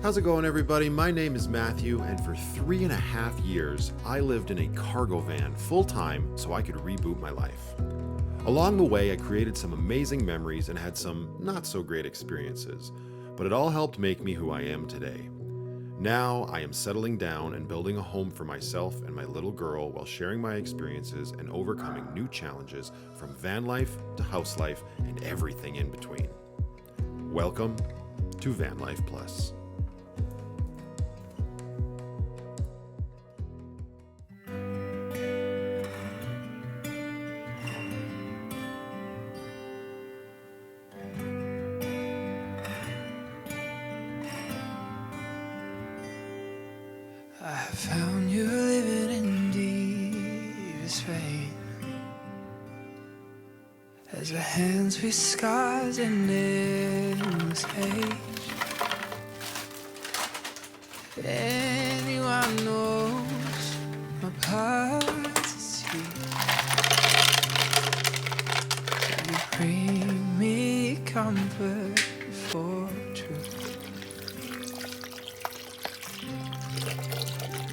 How's it going, everybody? My name is Matthew, and for 3.5 years, I lived in a cargo van full-time so I could reboot my life. Along the way, I created some amazing memories and had some not-so-great experiences, but it all helped make me who I am today. Now, I am settling down and building a home for myself and my little girl while sharing my experiences and overcoming new challenges from van life to house life and everything in between. Welcome to Van Life Plus. I found you living in deepest rain, as the hands with scars and endless age. Anyone knows my past is here, so you bring me comfort for truth.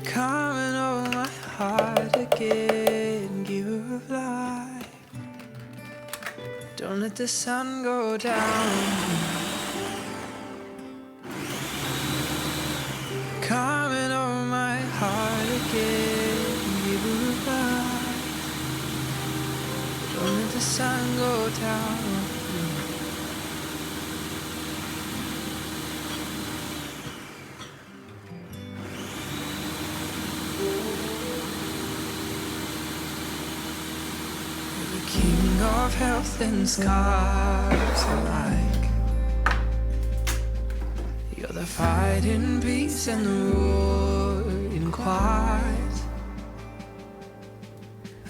Coming over my heart again, giver of life. Don't let the sun go down. Coming over my heart again, giver of life. Don't let the sun go down. King of health and scars alike. You're the fight in peace and the roar in quiet.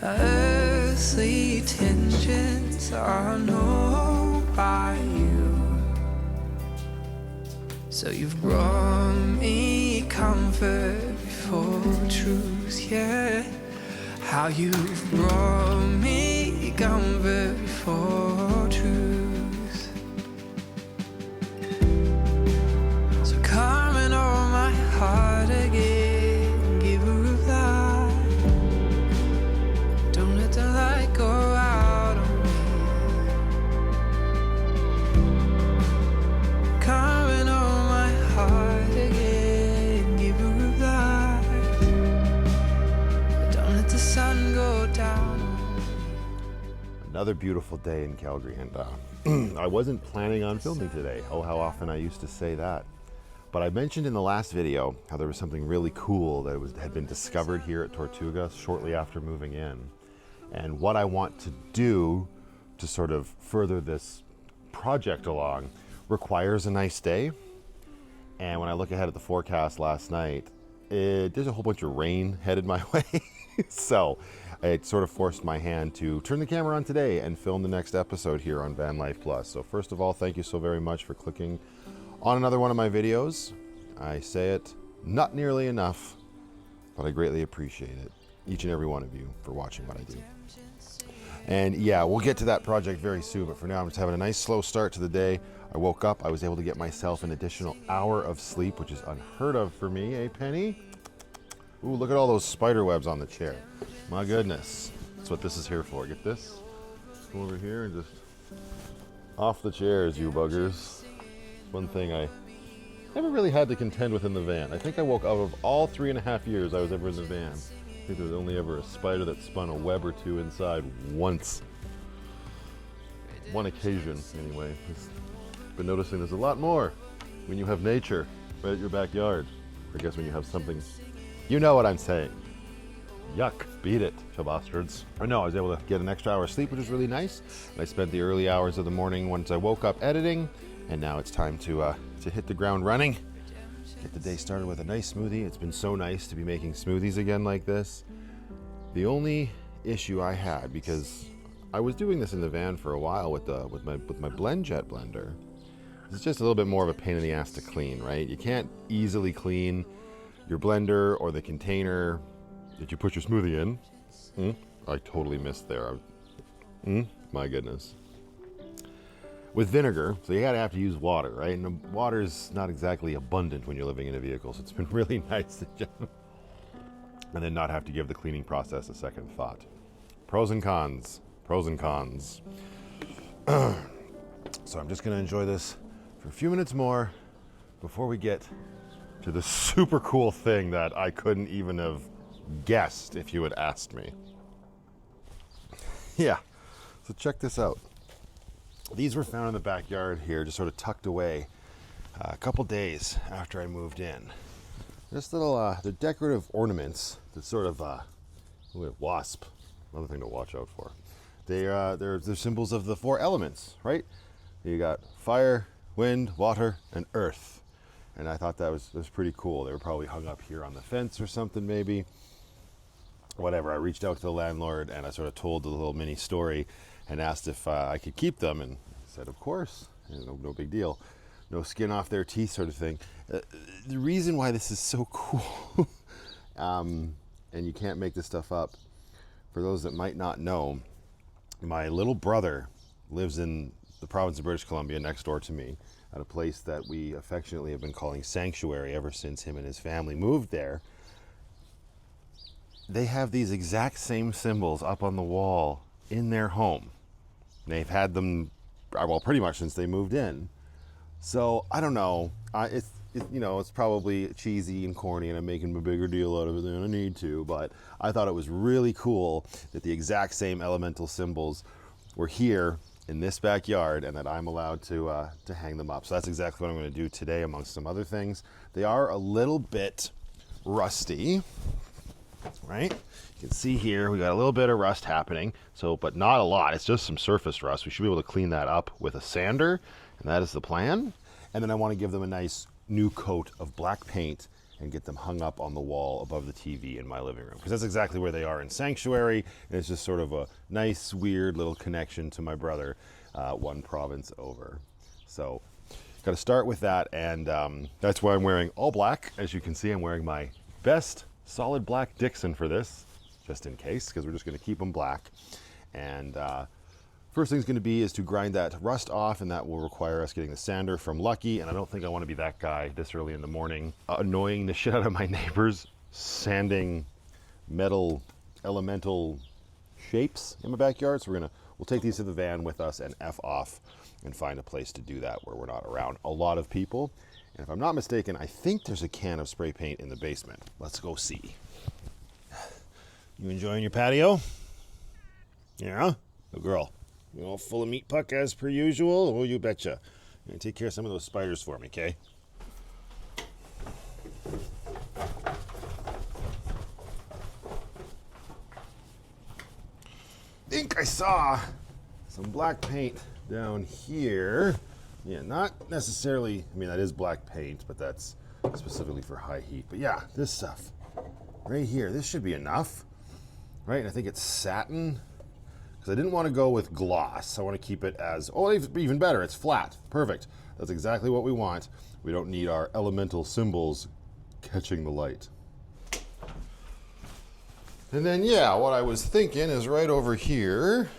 Earthly tensions are known by you, so you've brought me comfort before truth, yeah. How you've brought me comfort before truth. So coming over my heart again, giver of life. Don't let the light go out on me. Coming over my heart again, giver of life. Don't let the sun go down. Another beautiful day in Calgary, and I wasn't planning on filming today. Oh, how often I used to say that. But I mentioned in the last video how there was something really cool that had been discovered here at Tortuga shortly after moving in. And what I want to do to sort of further this project along requires a nice day. And when I look ahead at the forecast last night, there's a whole bunch of rain headed my way. So it sort of forced my hand to turn the camera on today and film the next episode here on Van Life Plus. So first of all, thank you so very much for clicking on another one of my videos. I say it not nearly enough, but I greatly appreciate it, each and every one of you, for watching what I do. And yeah, we'll get to that project very soon, but for now I'm just having a nice slow start to the day. I woke up, I was able to get myself an additional hour of sleep, which is unheard of for me, eh, Penny? Ooh, look at all those spider webs on the chair. My goodness, that's what this is here for. Get this, come over here and just off the chairs, you buggers. One thing I never really had to contend with in the van. I think I woke out of all 3.5 years I was ever in the van. I think there was only ever a spider that spun a web or two inside once. One occasion, anyway. I've been noticing there's a lot more when you have nature right at your backyard. Or I guess when you have something, you know what I'm saying. Yuck, beat it, you bastards. Or no, I was able to get an extra hour of sleep, which was really nice. And I spent the early hours of the morning once I woke up editing, and now it's time to hit the ground running. Get the day started with a nice smoothie. It's been so nice to be making smoothies again like this. The only issue I had, because I was doing this in the van for a while with my BlendJet blender, it's just a little bit more of a pain in the ass to clean, right? You can't easily clean your blender or the container that you put your smoothie in. I totally missed there. My goodness. with vinegar, so you gotta have to use water, right? And the water is not exactly abundant when you're living in a vehicle, so it's been really nice to just, and then not have to give the cleaning process a second thought. Pros and cons, pros and cons. So I'm just gonna enjoy this for a few minutes more before we get to the super cool thing that I couldn't even have guessed if you had asked me. Yeah, so check this out. These were found in the backyard here, just sort of tucked away a couple days after I moved in. Just little, they're decorative ornaments that sort of, wasp, another thing to watch out for. They're symbols of the 4 elements, right? You got fire, wind, water, and earth. And I thought that was pretty cool. They were probably hung up here on the fence or something maybe. Whatever, I reached out to the landlord and I sort of told the little mini story and asked if I could keep them, and he said, of course, no big deal. No skin off their teeth sort of thing. The reason why this is so cool, and you can't make this stuff up, for those that might not know, my little brother lives in the province of British Columbia next door to me at a place that we affectionately have been calling Sanctuary ever since him and his family moved there. They have these exact same symbols up on the wall in their home. They've had them, well, pretty much since they moved in. So I don't know. It's probably cheesy and corny, and I'm making a bigger deal out of it than I need to. But I thought it was really cool that the exact same elemental symbols were here in this backyard, and that I'm allowed to hang them up. So that's exactly what I'm going to do today, amongst some other things. They are a little bit rusty, right? You can see here we got a little bit of rust happening, but not a lot. It's just some surface rust. We should be able to clean that up with a sander, and that is the plan. And then I want to give them a nice new coat of black paint and get them hung up on the wall above the TV in my living room, because that's exactly where they are in Sanctuary, and it's just sort of a nice, weird little connection to my brother, one province over. So got to start with that, and that's why I'm wearing all black. As you can see, I'm wearing my best solid black Dixon for this, just in case, because we're just going to keep them black. And first thing's going to be is to grind that rust off, and that will require us getting the sander from Lucky. And I don't think I want to be that guy this early in the morning, annoying the shit out of my neighbors, sanding metal elemental shapes in my backyard. So we'll take these to the van with us and F off and find a place to do that where we're not around a lot of people. And if I'm not mistaken, I think there's a can of spray paint in the basement. Let's go see. You enjoying your patio? Yeah? Good girl. You all full of meat puck as per usual? Oh, you betcha. You're gonna take care of some of those spiders for me, okay? I think I saw some black paint down here. Yeah, not necessarily, I mean, that is black paint, but that's specifically for high heat. But yeah, this stuff right here, this should be enough, right? And I think it's satin, because I didn't want to go with gloss. I want to keep it as, oh, even better, it's flat. Perfect. That's exactly what we want. We don't need our elemental symbols catching the light. And then, yeah, what I was thinking is right over here,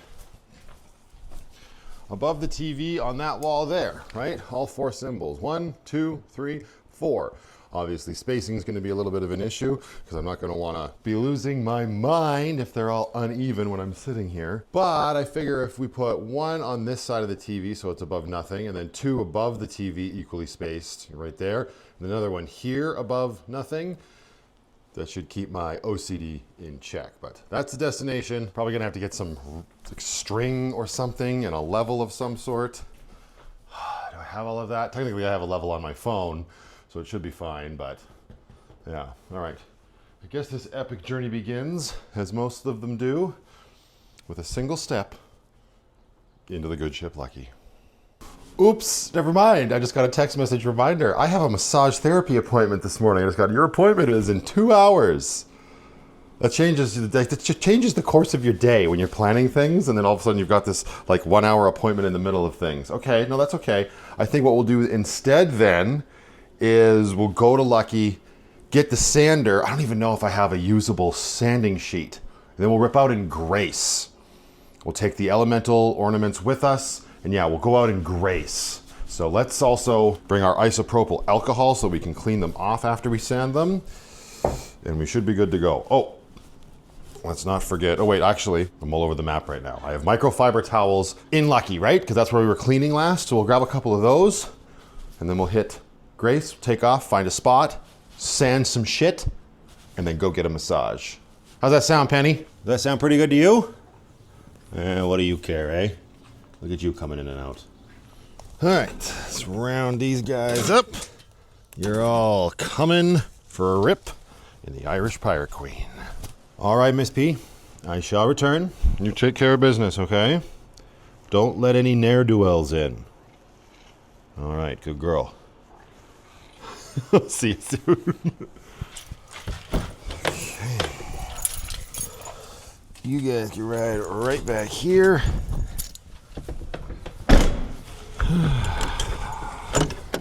above the TV on that wall there, right? All 4 symbols. 1, 2, 3, 4. Obviously, spacing is going to be a little bit of an issue because I'm not going to want to be losing my mind if they're all uneven when I'm sitting here. But I figure if we put 1 on this side of the TV, so it's above nothing, and then 2 above the TV, equally spaced right there, and another one here above nothing, that should keep my OCD in check. But that's the destination. Probably gonna have to get some string or something and a level of some sort. Do I have all of that? Technically I have a level on my phone, so it should be fine, but yeah, all right. I guess this epic journey begins, as most of them do, with a single step into the good ship Lucky. Oops, never mind. I just got a text message reminder. I have a massage therapy appointment this morning. I just got, your appointment is in 2 hours. That changes the course of your day when you're planning things, and then all of a sudden you've got this like 1 hour appointment in the middle of things. Okay, no, that's okay. I think what we'll do instead then is we'll go to Lucky, get the sander. I don't even know if I have a usable sanding sheet. And then we'll rip out in Grace. We'll take the elemental ornaments with us, And yeah, we'll go out in Grace. So let's also bring our isopropyl alcohol so we can clean them off after we sand them. And we should be good to go. Oh, let's not forget. Oh wait, actually, I'm all over the map right now. I have microfiber towels in Lucky, right? Because that's where we were cleaning last. So we'll grab a couple of those and then we'll hit Grace, take off, find a spot, sand some shit, and then go get a massage. How's that sound, Penny? Does that sound pretty good to you? What do you care, eh? Look at you coming in and out. All right, let's round these guys up. You're all coming for a rip in the Irish Pirate Queen. All right, Miss P, I shall return. You take care of business, okay? Don't let any ne'er-do-wells in. All right, good girl. See you soon. Okay. You guys can ride right back here.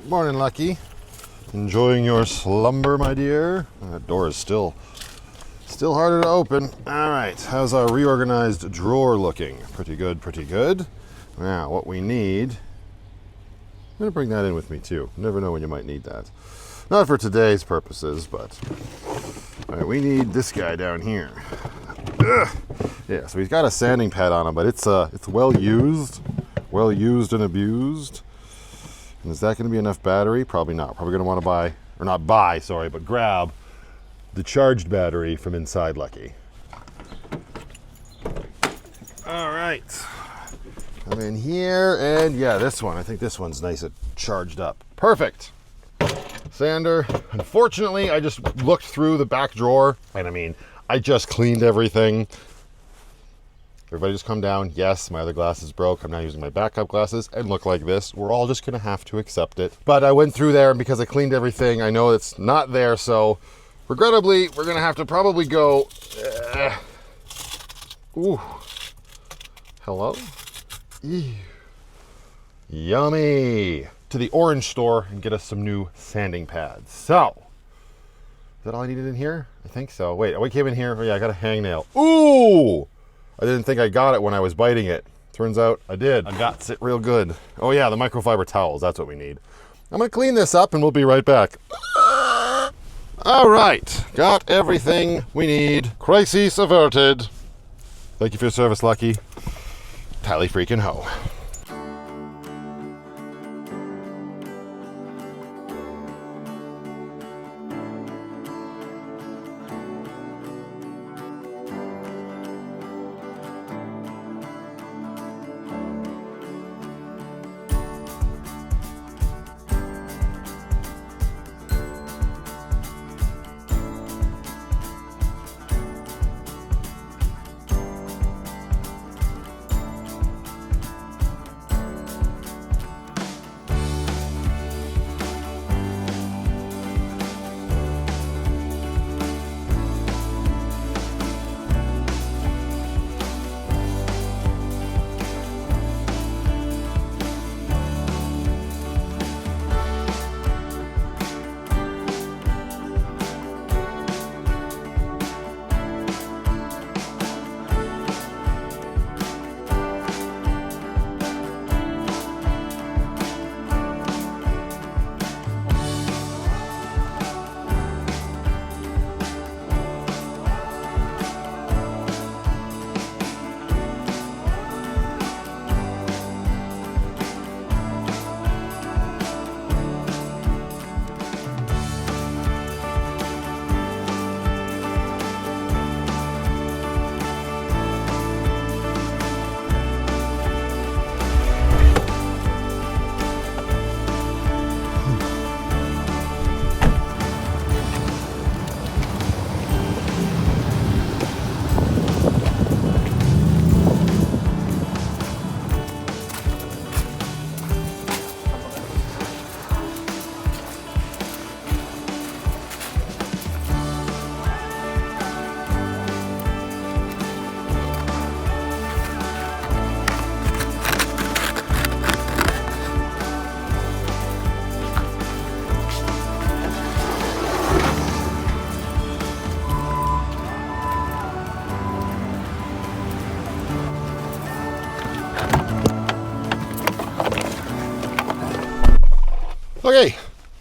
Morning, Lucky. Enjoying your slumber, my dear? That door is still harder to open. All right, how's our reorganized drawer looking? Pretty good, pretty good. Now, what we need, I'm gonna bring that in with me too. Never know when you might need that. Not for today's purposes, but all right, we need this guy down here. Ugh. Yeah, so he's got a sanding pad on him, but it's well used and abused. And is that going to be enough battery? Probably not. Probably going to want to buy, or not buy, sorry, but grab the charged battery from inside Lucky. All right. Come in here, and yeah, this one. I think this one's nice and charged up. Perfect. Sander. Unfortunately, I just looked through the back drawer, and I mean, I just cleaned everything. Everybody just come down. Yes, my other glasses broke. I'm now using my backup glasses and look like this. We're all just gonna have to accept it. But I went through there, and because I cleaned everything, I know it's not there, so regrettably, we're gonna have to probably go, ooh, hello? Ew. Yummy. To the orange store and get us some new sanding pads. So, is that all I needed in here? I think so. Wait, what came in here? Oh yeah, I got a hangnail. Ooh! I didn't think I got it when I was biting it. Turns out I did. I got it real good. Oh yeah, the microfiber towels, that's what we need. I'm gonna clean this up and we'll be right back. All right, got everything we need. Crisis averted. Thank you for your service, Lucky. Tally freaking ho.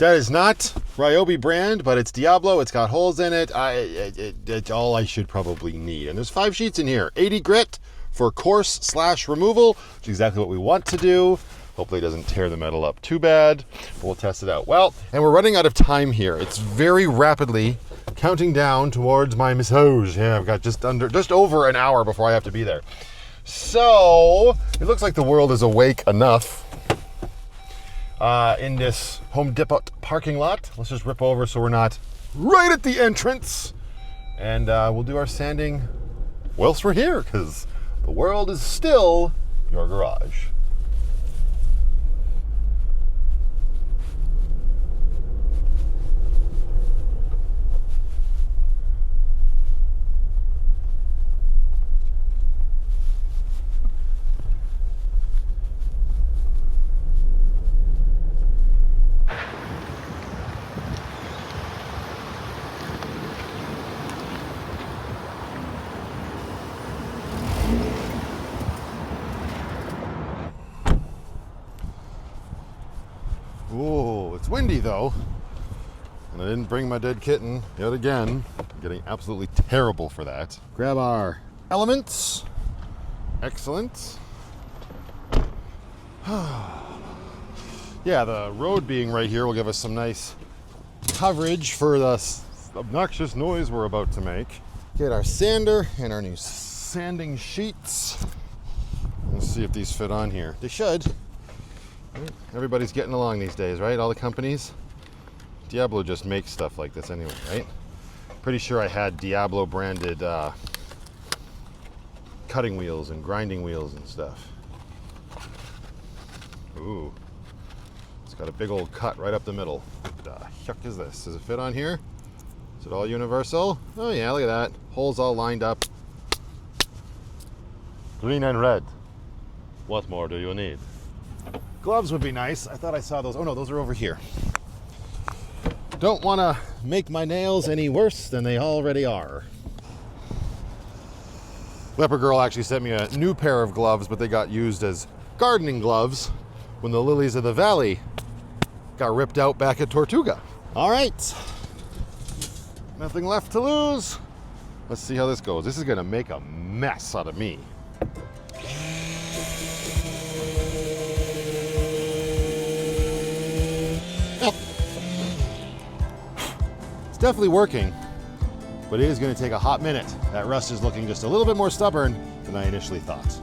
That is not Ryobi brand, but it's Diablo. It's got holes in it. It's all I should probably need. And there's 5 sheets in here. 80 grit for coarse/removal, which is exactly what we want to do. Hopefully it doesn't tear the metal up too bad, but we'll test it out. Well, and we're running out of time here. It's very rapidly counting down towards my massage. Yeah, I've got just over an hour before I have to be there. So it looks like the world is awake enough in this Home Depot parking lot. Let's just rip over so we're not right at the entrance. And we'll do our sanding whilst we're here, because the world is still your garage. Ooh, it's windy though, and I didn't bring my dead kitten yet again. I'm getting absolutely terrible for that. Grab our elements. Excellent. Yeah, the road being right here will give us some nice coverage for the obnoxious noise we're about to make. Get our sander and our new sanding sheets. Let's see if these fit on here. They should. Everybody's getting along these days, right? All the companies. Diablo just makes stuff like this anyway, right? Pretty sure I had Diablo branded cutting wheels and grinding wheels and stuff. Ooh, it's got a big old cut right up the middle. What the heck is this? Does it fit on here? Is it all universal? Oh yeah, look at that. Holes all lined up. Green and red. What more do you need? Gloves would be nice. I thought I saw those. Oh no, those are over here. Don't want to make my nails any worse than they already are. Leopard Girl actually sent me a new pair of gloves, but they got used as gardening gloves when the lilies of the valley got ripped out back at Tortuga. All right. Nothing left to lose. Let's see how this goes. This is going to make a mess out of me. Definitely working, but it is going to take a hot minute. That rust is looking just a little bit more stubborn than I initially thought.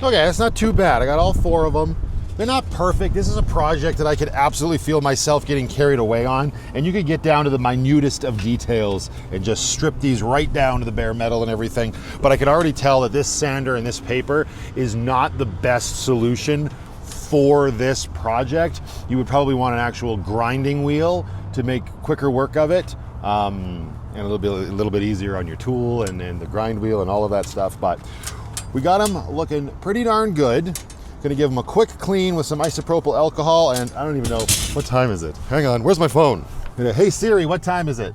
Okay, that's not too bad. I got all 4 of them. They're not perfect. This is a project that I could absolutely feel myself getting carried away on, and you could get down to the minutest of details and just strip these right down to the bare metal and everything. But I could already tell that this sander and this paper is not the best solution for this project. You would probably want an actual grinding wheel to make quicker work of it, and a little bit easier on your tool and the grind wheel and all of that stuff. But we got them looking pretty darn good. Gonna give them a quick clean with some isopropyl alcohol, and I don't even know, what time is it? Hang on, where's my phone? Hey Siri, what time is it?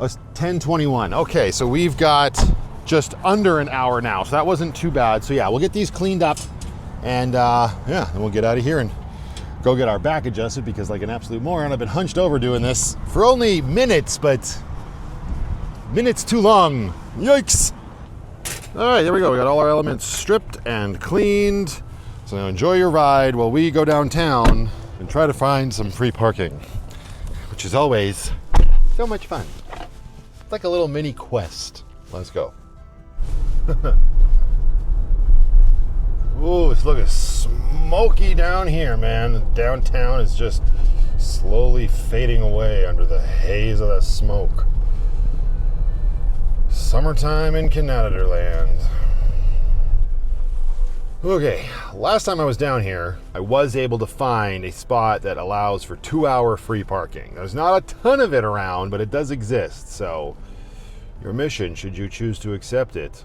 Oh, it's 10:21. Okay, so we've got just under an hour now, so that wasn't too bad. So yeah, we'll get these cleaned up, and yeah, then we'll get out of here and go get our back adjusted, because like an absolute moron, I've been hunched over doing this for only minutes, but minutes too long. Yikes. All right, there we go. We got all our elements stripped and cleaned. So now enjoy your ride while we go downtown and try to find some free parking, which is always so much fun. It's like a little mini quest. Let's go. Ooh, it's looking smoky down here, man. Downtown is just slowly fading away under the haze of that smoke. Summertime in Canadaland. Okay, last time I was down here, I was able to find a spot that allows for 2-hour free parking. There's not a ton of it around, but it does exist, so your mission, should you choose to accept it,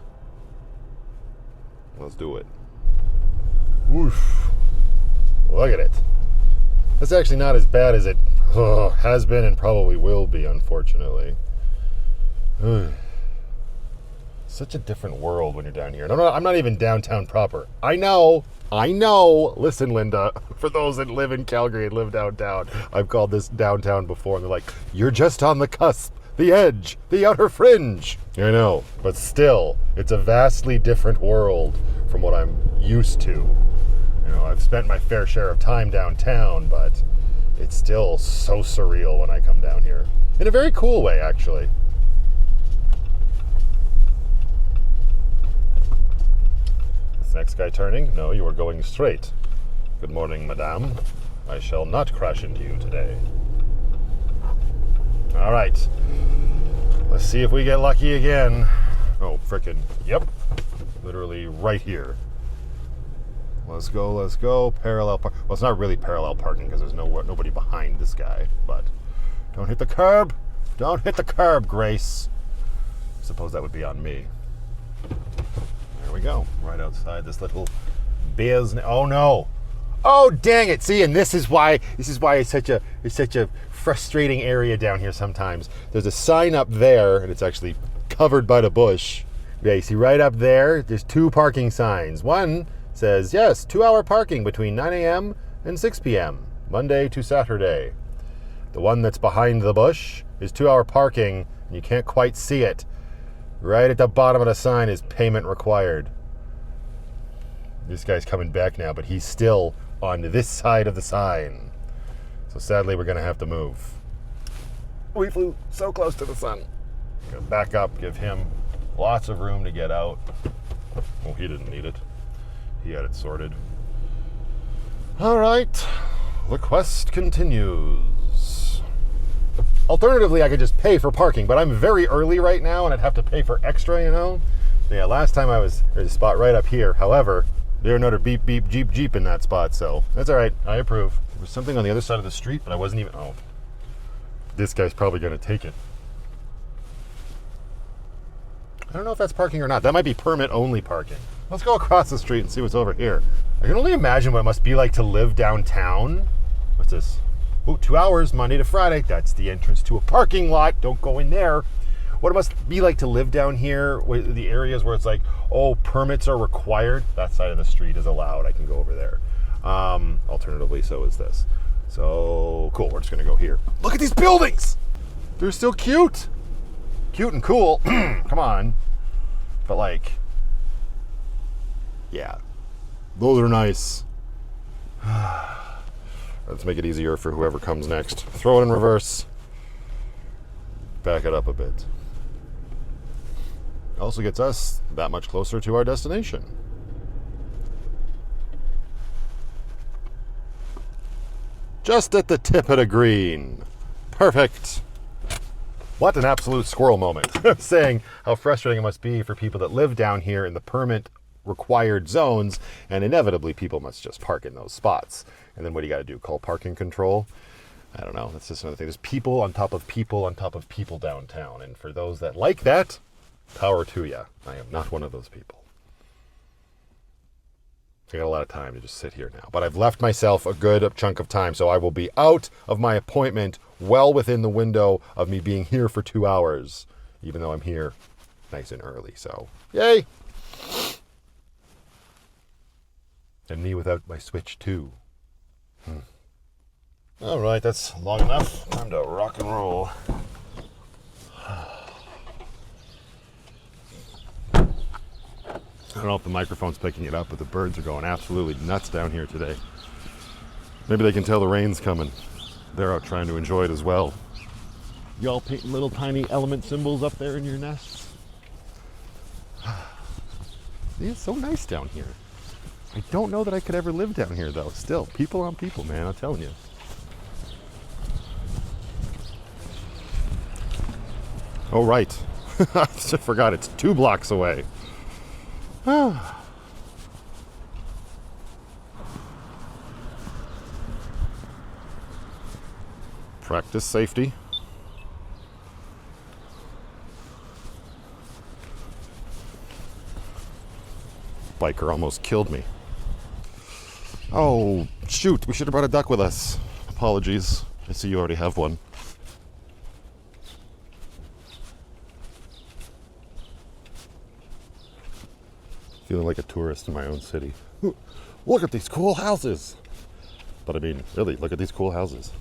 let's do it. Woof. Look at it. That's actually not as bad as it has been and probably will be, unfortunately. Such a different world when you're down here. No, I'm not even downtown proper. I know. Listen, Linda, for those that live in Calgary and live downtown, I've called this downtown before, and they're like, you're just on the cusp, the edge, the outer fringe. I know, but still, it's a vastly different world from what I'm used to. You know, I've spent my fair share of time downtown, but it's still so surreal when I come down here. In a very cool way, actually. Next guy turning? No, you are going straight. Good morning, madame. I shall not crash into you today. All right. Let's see if we get lucky again. Oh, frickin', yep. Literally right here. Let's go. Parallel park. Well, it's not really parallel parking because there's nobody behind this guy, but don't hit the curb. Don't hit the curb, Grace. I suppose that would be on me. There we go, right outside this little business. Oh no! Oh dang it! See, and this is why it's such a frustrating area down here. Sometimes there's a sign up there, and it's actually covered by the bush. Yeah, you see right up there. There's 2 parking signs. One says yes, 2-hour parking between 9 a.m. and 6 p.m. Monday to Saturday. The one that's behind the bush is 2-hour parking, and you can't quite see it. Right at the bottom of the sign is payment required. This guy's coming back now, but he's still on this side of the sign. So sadly, we're going to have to move. We flew so close to the sun. Gonna back up, give him lots of room to get out. Oh, he didn't need it. He had it sorted. All right, the quest continues. Alternatively, I could just pay for parking, but I'm very early right now and I'd have to pay for extra, you know? Yeah, last time there's a spot right up here. However, there's another beep, beep, jeep in that spot, so that's all right. I approve. There was something on the other side of the street, but I wasn't even, oh. This guy's probably gonna take it. I don't know if that's parking or not. That might be permit-only parking. Let's go across the street and see what's over here. I can only imagine what it must be like to live downtown. What's this? Oh, 2 hours, Monday to Friday. That's the entrance to a parking lot. Don't go in there. What it must be like to live down here, the areas where it's like, oh, permits are required. That side of the street is allowed. I can go over there. Alternatively, so is this. So, cool. We're just going to go here. Look at these buildings. They're still cute. Cute and cool. Come on. But like, yeah, those are nice. Let's make it easier for whoever comes next. Throw it in reverse. Back it up a bit. Also gets us that much closer to our destination. Just at the tip of the green. Perfect. What an absolute squirrel moment. Saying how frustrating it must be for people that live down here in the permit required zones, and inevitably people must just park in those spots. And then what do you got to do? Call parking control? I don't know. That's just another thing. There's people on top of people on top of people downtown. And for those that like that, power to ya. I am not one of those people. I got a lot of time to just sit here now. But I've left myself a good chunk of time, so I will be out of my appointment well within the window of me being here for 2 hours, even though I'm here nice and early. So, yay! And me without my Switch, too. All right, that's long enough. Time to rock and roll. I don't know if the microphone's picking it up, but the birds are going absolutely nuts down here today. Maybe they can tell the rain's coming. They're out trying to enjoy it as well. Y'all painting little tiny element symbols up there in your nests? It's so nice down here. I don't know that I could ever live down here, though. Still, people on people, man, I'm telling you. Oh, right. I forgot it's 2 blocks away. Practice safety. Biker almost killed me. Oh, shoot, we should have brought a duck with us. Apologies. I see you already have one. Feeling like a tourist in my own city. Look at these cool houses. But I mean, really, look at these cool houses.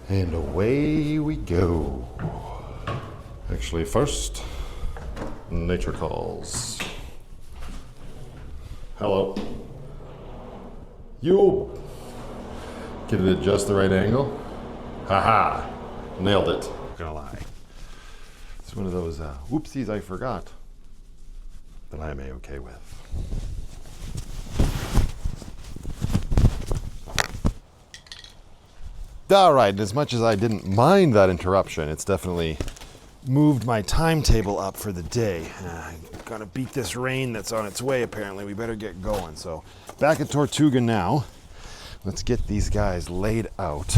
And away we go. Actually, first, nature calls. Hello. You. Get it at just the right angle. Haha. Nailed it. Not gonna lie. It's one of those whoopsies I forgot that I am A-okay with. All right, as much as I didn't mind that interruption, it's definitely moved my timetable up for the day. Gotta beat this rain that's on its way, apparently. We better get going. So, back at Tortuga now. Let's get these guys laid out.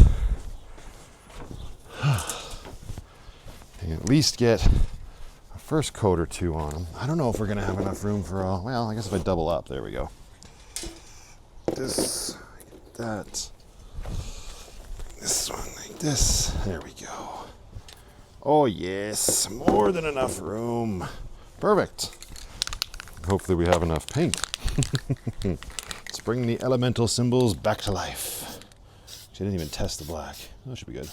And at least get a first coat or two on them. I don't know if we're gonna have enough room for all. Well, I guess if I double up, there we go. This, that. This one like this. There we go. Oh yes, more than enough room. Perfect. Hopefully we have enough paint. Let's bring the elemental symbols back to life. She didn't even test the black. That should be good.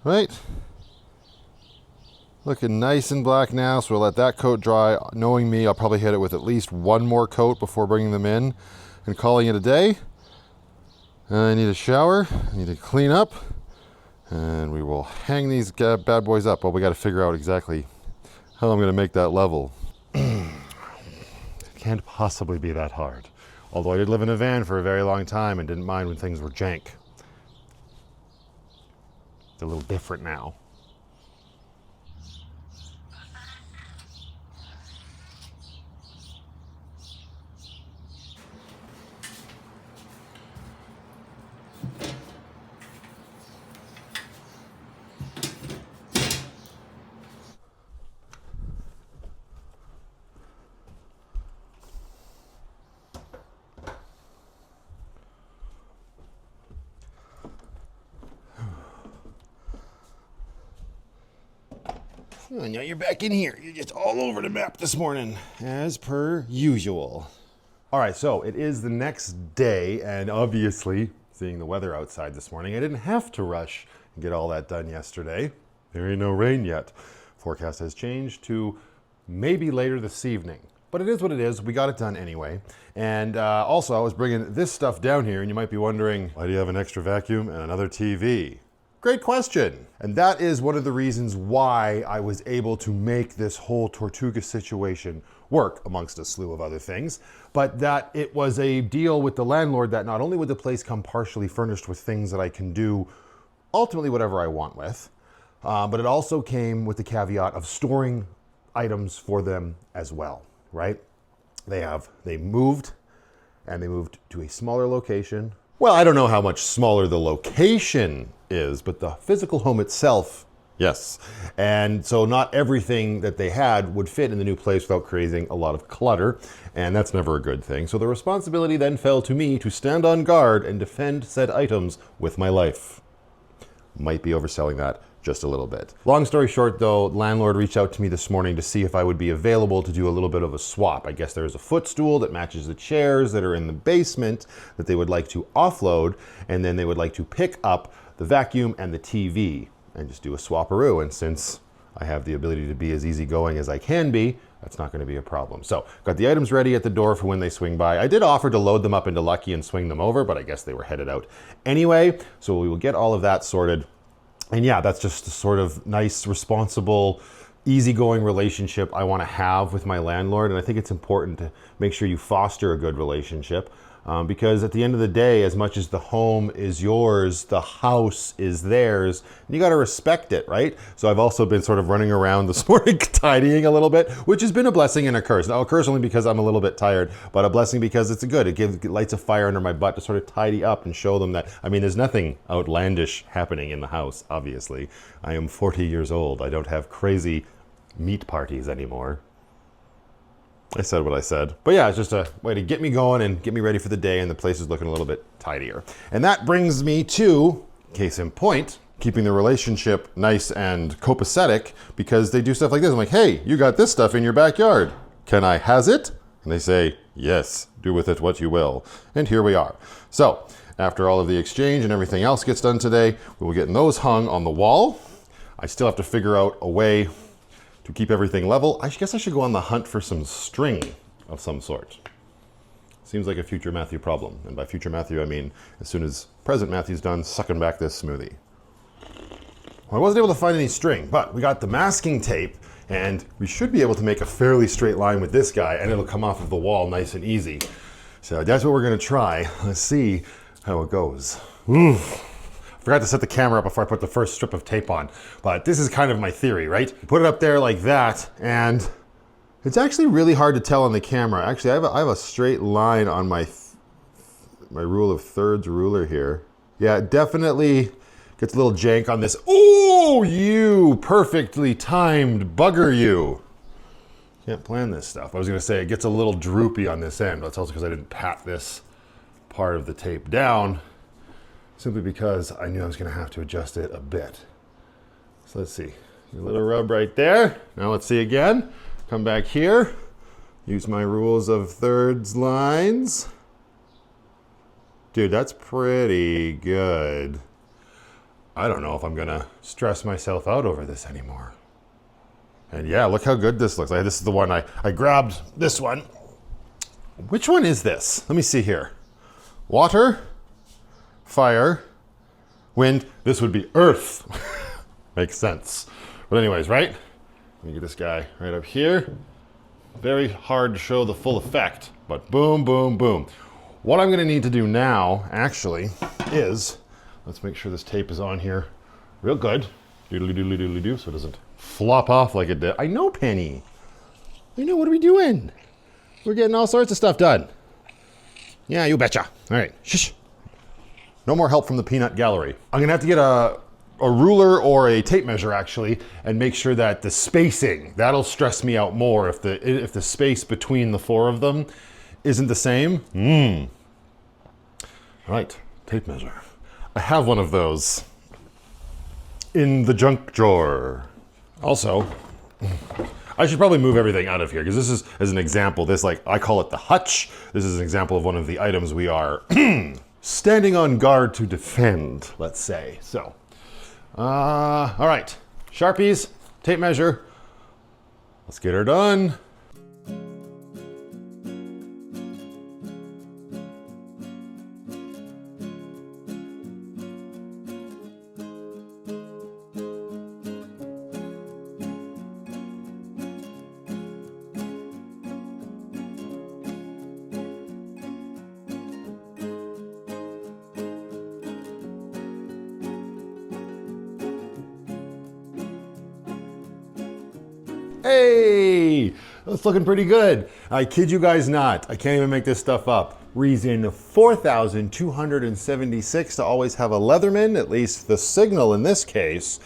Right, looking nice and black now, so we'll let that coat dry. Knowing me, I'll probably hit it with at least one more coat before bringing them in and calling it a day. I need a shower, I need to clean up, and we will hang these bad boys up. Well, we got to figure out exactly how I'm going to make that level. It can't possibly be that hard. Although I did live in a van for a very long time and didn't mind when things were jank. A little different now. Oh, now you're back in here. You're just all over the map this morning, as per usual. All right, so it is the next day, and obviously, seeing the weather outside this morning, I didn't have to rush and get all that done yesterday. There ain't no rain yet. Forecast has changed to maybe later this evening. But it is what it is. We got it done anyway. And also, I was bringing this stuff down here, and you might be wondering, why do you have an extra vacuum and another TV? Great question. And that is one of the reasons why I was able to make this whole Tortuga situation work, amongst a slew of other things. But that it was a deal with the landlord that not only would the place come partially furnished with things that I can do ultimately whatever I want with, but it also came with the caveat of storing items for them as well, right? They moved, and they moved to a smaller location. Well, I don't know how much smaller the location is, but the physical home itself, yes. And so not everything that they had would fit in the new place without creating a lot of clutter, and that's never a good thing. So the responsibility then fell to me to stand on guard and defend said items with my life. Might be overselling that just a little bit. Long story short though, landlord reached out to me this morning to see if I would be available to do a little bit of a swap. I guess there's a footstool that matches the chairs that are in the basement that they would like to offload, and then they would like to pick up the vacuum and the TV and just do a swap-a-roo. And since I have the ability to be as easygoing as I can be, that's not going to be a problem. So got the items ready at the door for when they swing by. I did offer to load them up into Lucky and swing them over, but I guess they were headed out anyway. So we will get all of that sorted. And yeah, that's just a sort of nice, responsible, easygoing relationship I want to have with my landlord. And I think it's important to make sure you foster a good relationship. Because at the end of the day, as much as the home is yours, the house is theirs, and you got to respect it, right? So I've also been sort of running around this morning tidying a little bit, which has been a blessing and a curse. Now, a curse only because I'm a little bit tired, but a blessing because it's good. It lights a fire under my butt to sort of tidy up and show them that, I mean, there's nothing outlandish happening in the house, obviously. I am 40 years old. I don't have crazy meat parties anymore. I said what I said. But yeah, it's just a way to get me going and get me ready for the day, and the place is looking a little bit tidier. And that brings me to, case in point, keeping the relationship nice and copacetic, because they do stuff like this. I'm like, hey, you got this stuff in your backyard. Can I has it? And they say, yes, do with it what you will. And here we are. So after all of the exchange and everything else gets done today, we will get those hung on the wall. I still have to figure out a way to keep everything level. I guess I should go on the hunt for some string of some sort. Seems like a future Matthew problem. And by future Matthew, I mean as soon as present Matthew's done sucking back this smoothie. Well, I wasn't able to find any string, but we got the masking tape, and we should be able to make a fairly straight line with this guy, and it'll come off of the wall nice and easy. So that's what we're gonna try. Let's see how it goes. Oof. Forgot to set the camera up before I put the first strip of tape on, but this is kind of my theory, right? Put it up there like that, and it's actually really hard to tell on the camera. Actually, I have a straight line on my rule of thirds ruler here. Yeah, it definitely gets a little jank on this. Oh, you perfectly timed bugger, you. Can't plan this stuff. I was gonna say it gets a little droopy on this end, but it's also because I didn't pat this part of the tape down, simply because I knew I was going to have to adjust it a bit. So let's see. A little rub right there. Now let's see again. Come back here. Use my rules of thirds lines. Dude, that's pretty good. I don't know if I'm going to stress myself out over this anymore. And yeah, look how good this looks like. This is the one I grabbed this one. Which one is this? Let me see here. Water. Fire, wind, this would be earth. Makes sense. But anyways, right? Let me get this guy right up here. Very hard to show the full effect, but boom, boom, boom. What I'm gonna need to do now, actually, is, let's make sure this tape is on here real good. Doodly doodly doodly doo, so it doesn't flop off like it did. I know, Penny. I know, what are we doing? We're getting all sorts of stuff done. Yeah, you betcha. All right, shush. No more help from the peanut gallery. I'm gonna have to get a ruler or a tape measure actually, and make sure that the spacing, that'll stress me out more if the space between the four of them isn't the same. All right, tape measure. I have one of those in the junk drawer. Also, I should probably move everything out of here, because this is, as an example, this, like, I call it the hutch. This is an example of one of the items we are standing on guard to defend, let's say. So, all right, Sharpies, tape measure. Let's get her done. Hey, that's looking pretty good. I kid you guys not. I can't even make this stuff up. Reason 4,276 to always have a Leatherman, at least the Signal in this case,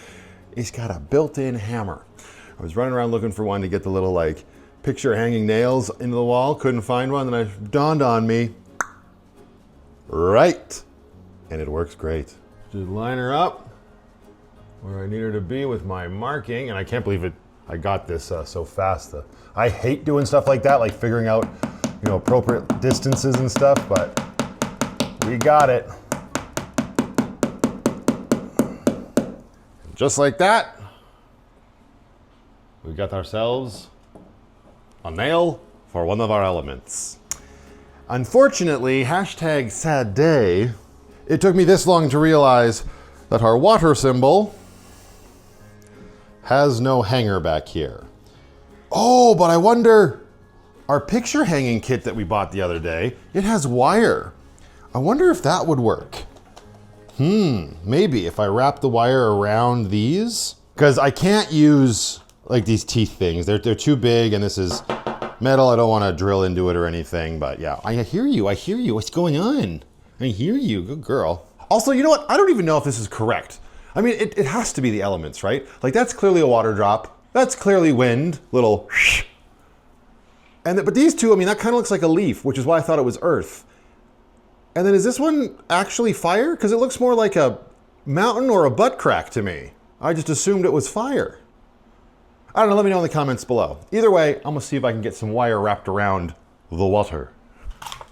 is got a built-in hammer. I was running around looking for one to get the little, like, picture hanging nails into the wall. Couldn't find one, then it dawned on me. Right. And it works great. Just line her up where I need her to be with my marking, and I can't believe it. I got this so fast. I hate doing stuff like that, like figuring out, you know, appropriate distances and stuff, but we got it. Just like that, we got ourselves a nail for one of our elements. Unfortunately, hashtag sad day, it took me this long to realize that our water symbol has no hanger back here. Oh, but I wonder, our picture hanging kit that we bought the other day, it has wire. I wonder if that would work. Maybe if I wrap the wire around these, because I can't use like these teeth things. They're too big, and this is metal. I don't want to drill into it or anything, but yeah, I hear you. What's going on? I hear you, good girl. Also, you know what? I don't even know if this is correct. I mean, it has to be the elements, right? Like that's clearly a water drop. That's clearly wind, little. But these two, I mean, that kind of looks like a leaf, which is why I thought it was earth. And then is this one actually fire? Because it looks more like a mountain or a butt crack to me. I just assumed it was fire. I don't know, let me know in the comments below. Either way, I'm gonna see if I can get some wire wrapped around the water.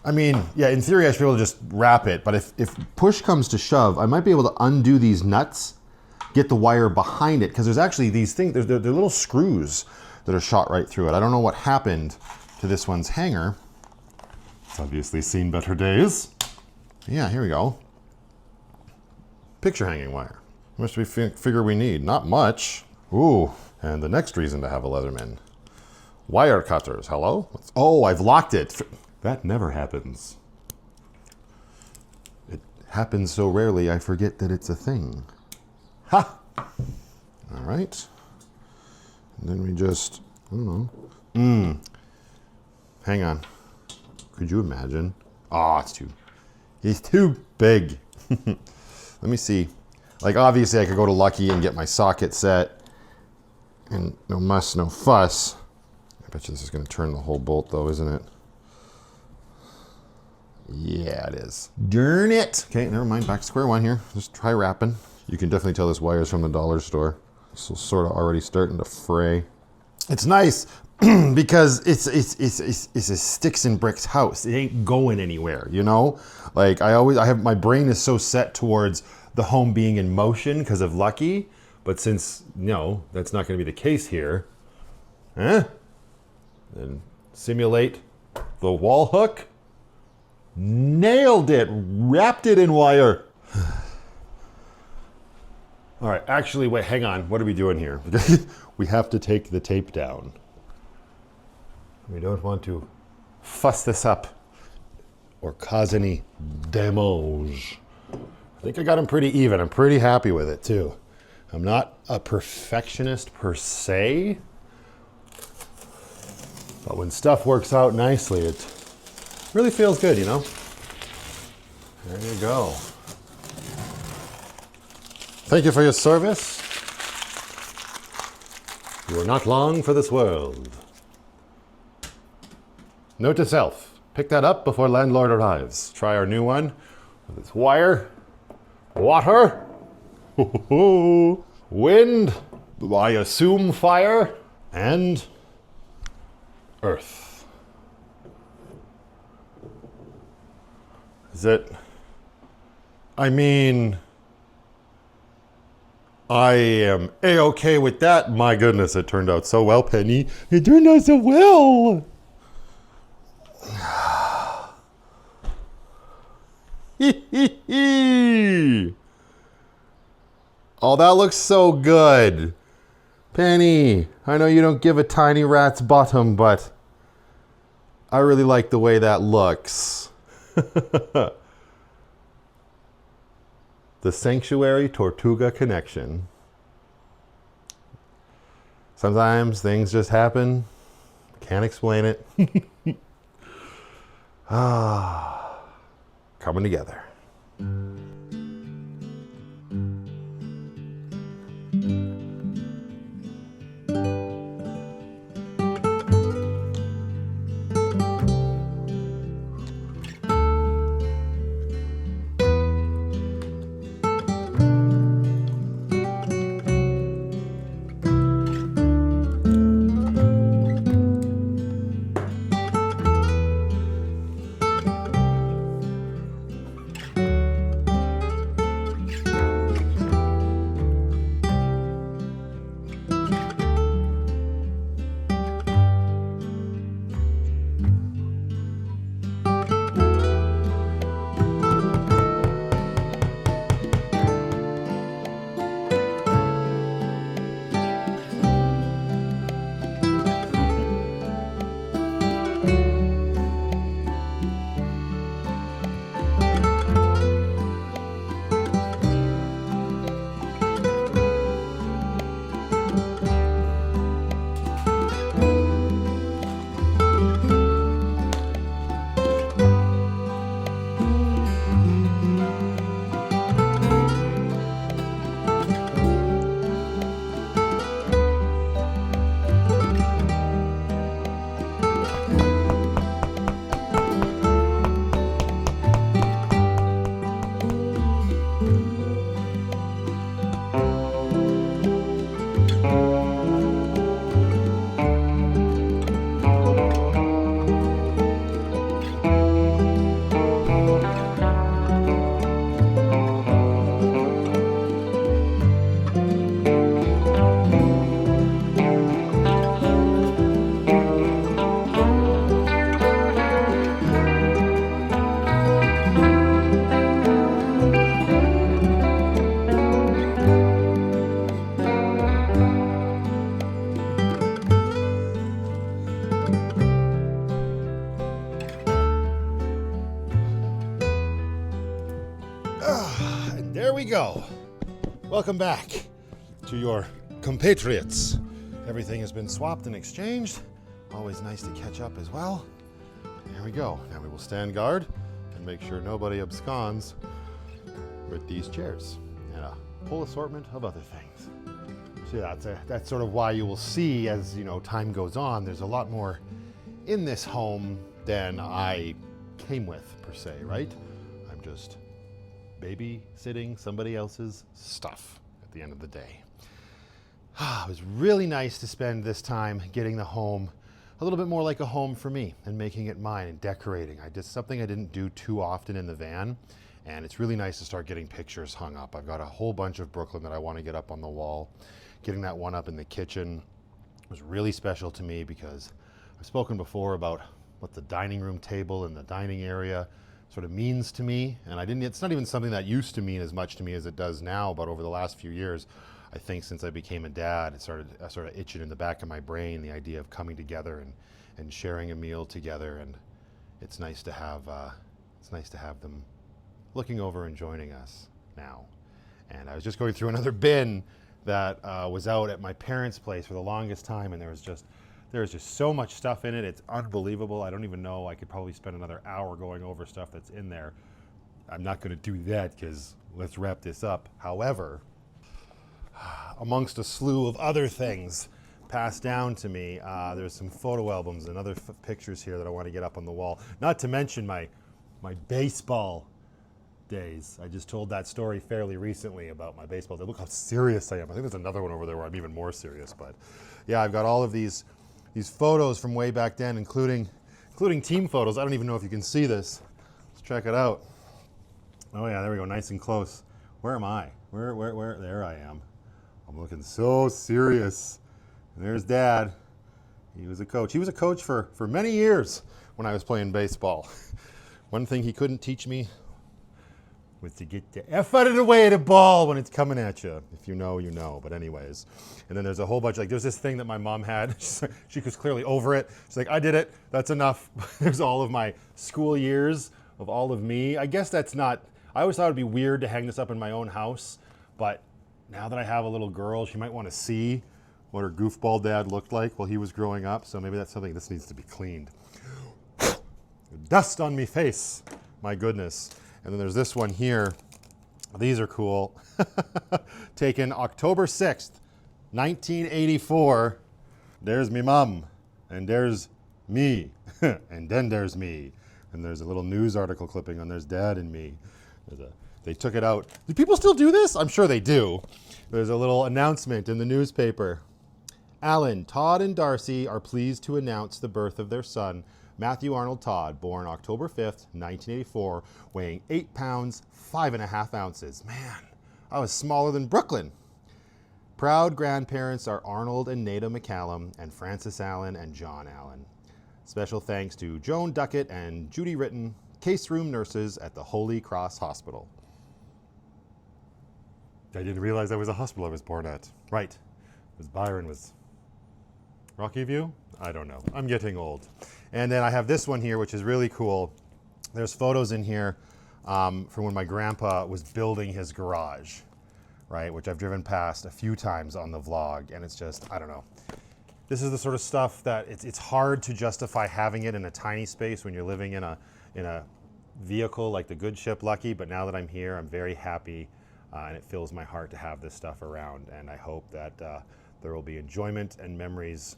I mean, yeah, in theory I should be able to just wrap it, but if push comes to shove, I might be able to undo these nuts, get the wire behind it, because there's actually these things, they're little screws that are shot right through it. I don't know what happened to this one's hanger. It's obviously seen better days. Yeah, here we go. Picture hanging wire. How much do we figure we need? Not much. Ooh, and the next reason to have a Leatherman. Wire cutters, hello? Oh, I've locked it. That never happens. It happens so rarely I forget that it's a thing. Ha! All right. And then we just, I don't know. Hang on. Could you imagine? Oh, it's too big. Let me see. Like obviously I could go to Lucky and get my socket set. And no muss, no fuss. I bet you this is going to turn the whole bolt though, isn't it? Yeah, it is. Darn it. Okay, never mind. Back to square one here. Just try wrapping. You can definitely tell this wire's from the dollar store. This is sort of already starting to fray. It's nice because it's a sticks and bricks house. It ain't going anywhere, you know? Like my brain is so set towards the home being in motion because of Lucky, but since, no, that's not going to be the case here, then simulate the wall hook. Nailed it, wrapped it in wire. All right, actually, wait, hang on. What are we doing here? We have to take the tape down. We don't want to fuss this up or cause any damage. I think I got them pretty even. I'm pretty happy with it too. I'm not a perfectionist per se, but when stuff works out nicely, it really feels good, you know? There you go. Thank you for your service. You are not long for this world. Note to self, pick that up before Landlord arrives. Try our new one with its wire, water, wind, I assume fire, and earth. Is it? I mean, I am A-okay with that. My goodness, it turned out so well, Penny. It turned out so well. Oh, that looks so good. Penny, I know you don't give a tiny rat's bottom, but I really like the way that looks. The Sanctuary Tortuga connection. Sometimes things just happen. Can't explain it. Coming together. we go. Welcome back to your compatriots. Everything has been swapped and exchanged. Always nice to catch up as well. Here we go. Now we will stand guard and make sure nobody absconds with these chairs and a whole assortment of other things. So that's sort of why you will see, as time goes on, there's a lot more in this home than I came with, per se, right? I'm just babysitting somebody else's stuff at the end of the day. It was really nice to spend this time getting the home a little bit more like a home for me and making it mine and decorating. I did something I didn't do too often in the van, and it's really nice to start getting pictures hung up. I've got a whole bunch of Brooklyn that I want to get up on the wall. Getting that one up in the kitchen was really special to me because I've spoken before about what the dining room table and the dining area sort of means to me, and it's not even something that used to mean as much to me as it does now, but over the last few years, I think since I became a dad, I started itching in the back of my brain, the idea of coming together and sharing a meal together, and it's nice to have them looking over and joining us now. And I was just going through another bin that was out at my parents' place for the longest time, and there was just so much stuff in it. It's unbelievable. I don't even know. I could probably spend another hour going over stuff that's in there. I'm not going to do that because let's wrap this up. However, amongst a slew of other things passed down to me, there's some photo albums and other pictures here that I want to get up on the wall. Not to mention my baseball days. I just told that story fairly recently about my baseball day. Look how serious I am. I think there's another one over there where I'm even more serious. But yeah, I've got all of these photos from way back then, including team photos. I don't even know if you can see this. Let's check it out. Oh yeah, there we go, nice and close. Where am I? Where? There I am. I'm looking so serious. And there's Dad. He was a coach. He was a coach for many years when I was playing baseball. One thing he couldn't teach me was to get the F out of the way of the ball when it's coming at you. If you know, you know. But anyways. And then there's a whole bunch, there's this thing that my mom had. She was clearly over it. She's like, I did it. That's enough. There's all of my school years of all of me. I guess that's not, I always thought it'd be weird to hang this up in my own house. But now that I have a little girl, she might want to see what her goofball dad looked like while he was growing up. So maybe that's something this needs to be cleaned. Dust on me face. My goodness. And then there's this one here. These are cool. Taken October 6th, 1984. There's me mom. And there's me. And then there's me. And there's a little news article clipping on there's Dad and me. They took it out. Do people still do this? I'm sure they do. There's a little announcement in the newspaper. Alan, Todd, and Darcy are pleased to announce the birth of their son, Matthew Arnold Todd, born October 5th, 1984, weighing 8 pounds, 5.5 ounces. Man, I was smaller than Brooklyn. Proud grandparents are Arnold and Nada McCallum and Francis Allen and John Allen. Special thanks to Joan Duckett and Judy Ritten, case room nurses at the Holy Cross Hospital. I didn't realize that was a hospital I was born at. Right. It was Byron was Rocky View? I don't know. I'm getting old. And then I have this one here, which is really cool. There's photos in here from when my grandpa was building his garage, right? Which I've driven past a few times on the vlog. And it's just, I don't know. This is the sort of stuff that it's hard to justify having it in a tiny space when you're living in a vehicle like the good ship Lucky. But now that I'm here, I'm very happy. And it fills my heart to have this stuff around. And I hope that there will be enjoyment and memories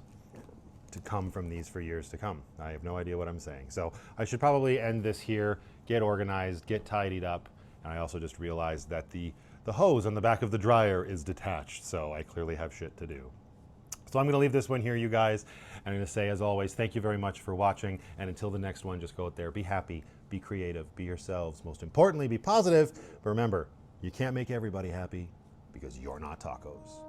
to come from these for years to come. I have no idea what I'm saying. So I should probably end this here, get organized, get tidied up. And I also just realized that the hose on the back of the dryer is detached. So I clearly have shit to do. So I'm going to leave this one here, you guys. And I'm going to say, as always, thank you very much for watching. And until the next one, just go out there, be happy, be creative, be yourselves. Most importantly, be positive. But remember, you can't make everybody happy because you're not tacos.